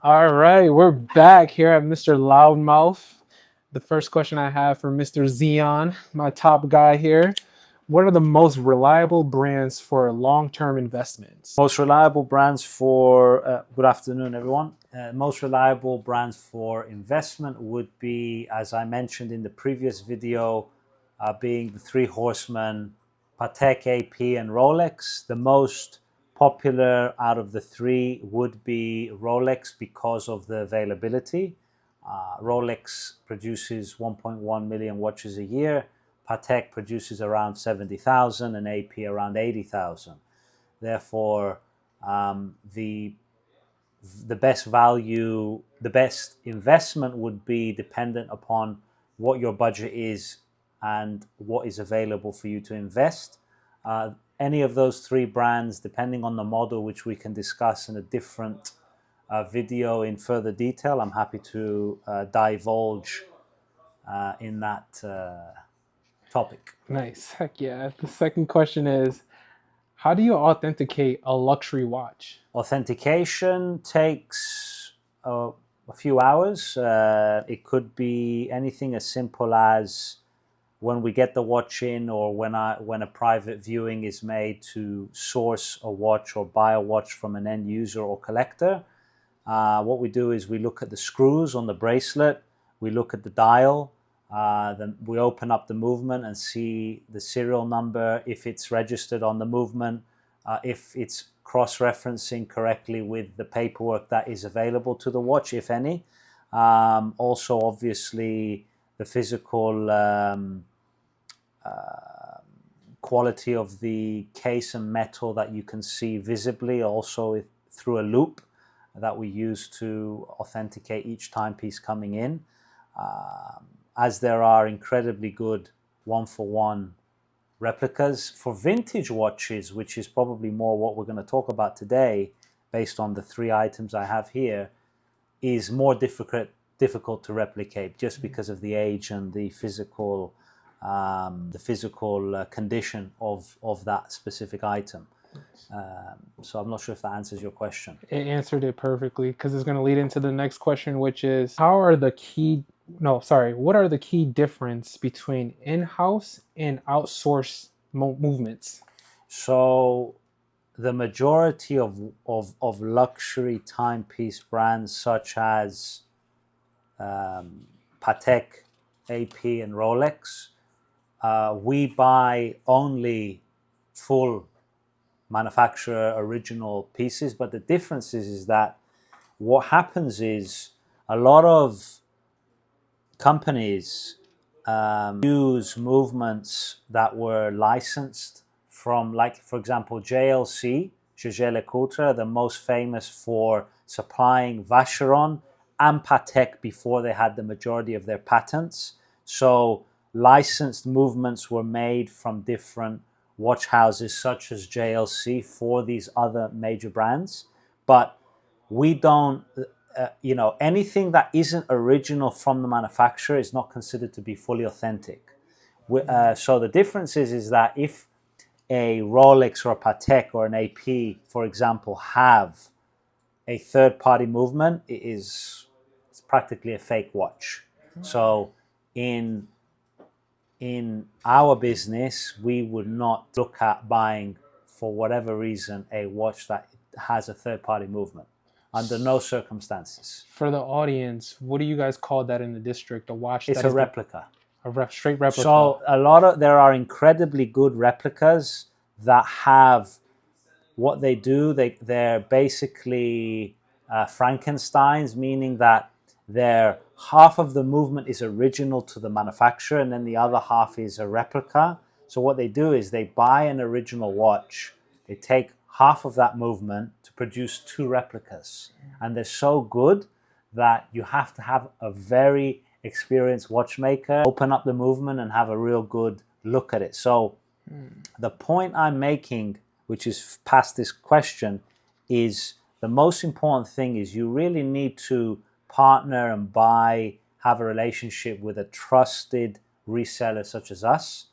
All right, we're back here at Mr. Loudmouth. The first question I have for Mr. Xeon, my top guy here. What are the most reliable brands for long-term investments? Most reliable brands for, good afternoon, everyone. Most reliable brands for investment would be, as I mentioned in the previous video, being the three horsemen, Patek, AP, and Rolex. The most popular out of the three would be Rolex because of the availability. Rolex produces 1.1 million watches a year. Patek produces around 70,000 and AP around 80,000. Therefore, the best value, the best investment would be dependent upon what your budget is and what is available for you to invest. Any of those three brands, depending on the model, which we can discuss in a different video in further detail, I'm happy to divulge in that topic. Nice. Heck yeah. The second question is, how do you authenticate a luxury watch? Authentication takes a few hours. It could be anything as simple as when we get the watch in, or when a private viewing is made to source a watch or buy a watch from an end user or collector. What we do is we look at the screws on the bracelet, we look at the dial, then we open up the movement and see the serial number, if it's registered on the movement, if it's cross-referencing correctly with the paperwork that is available to the watch, if any. Also, obviously, the physical quality of the case and metal that you can see visibly, also through a loop that we use to authenticate each timepiece coming in. As there are incredibly good one-for-one replicas. For vintage watches, which is probably more what we're going to talk about today, based on the three items I have here, is more difficult to replicate just because of the age and the physical condition of that specific item. So I'm not sure if that answers your question. It answered it perfectly because it's going to lead into the next question, which is what are the key difference between in-house and outsourced movements? So the majority of luxury timepiece brands such as Patek, AP, and Rolex, we buy only full manufacturer original pieces. But the difference is that what happens is a lot of companies use movements that were licensed from, like, for example, JLC, Jaeger LeCoultre, the most famous for supplying Vacheron and Patek before they had the majority of their patents. So licensed movements were made from different watch houses such as JLC for these other major brands. But we don't, anything that isn't original from the manufacturer is not considered to be fully authentic. So the difference is that if a Rolex or a Patek or an AP, for example, have a third-party movement, it's practically a fake watch. So in our business, we would not look at buying, for whatever reason, a watch that has a third-party movement. Under no circumstances. For the audience, what do you guys call that in the district? A watch? It's a replica. Straight replica. So there are incredibly good replicas that have what they do. They're basically Frankensteins, meaning that half of the movement is original to the manufacturer, and then the other half is a replica. So what they do is they buy an original watch, they take half of that movement to produce two replicas, and they're so good that you have to have a very experienced watchmaker open up the movement and have a real good look at it. So the point I'm making, which is past this question, is the most important thing is you really need to partner and have a relationship with a trusted reseller such as us,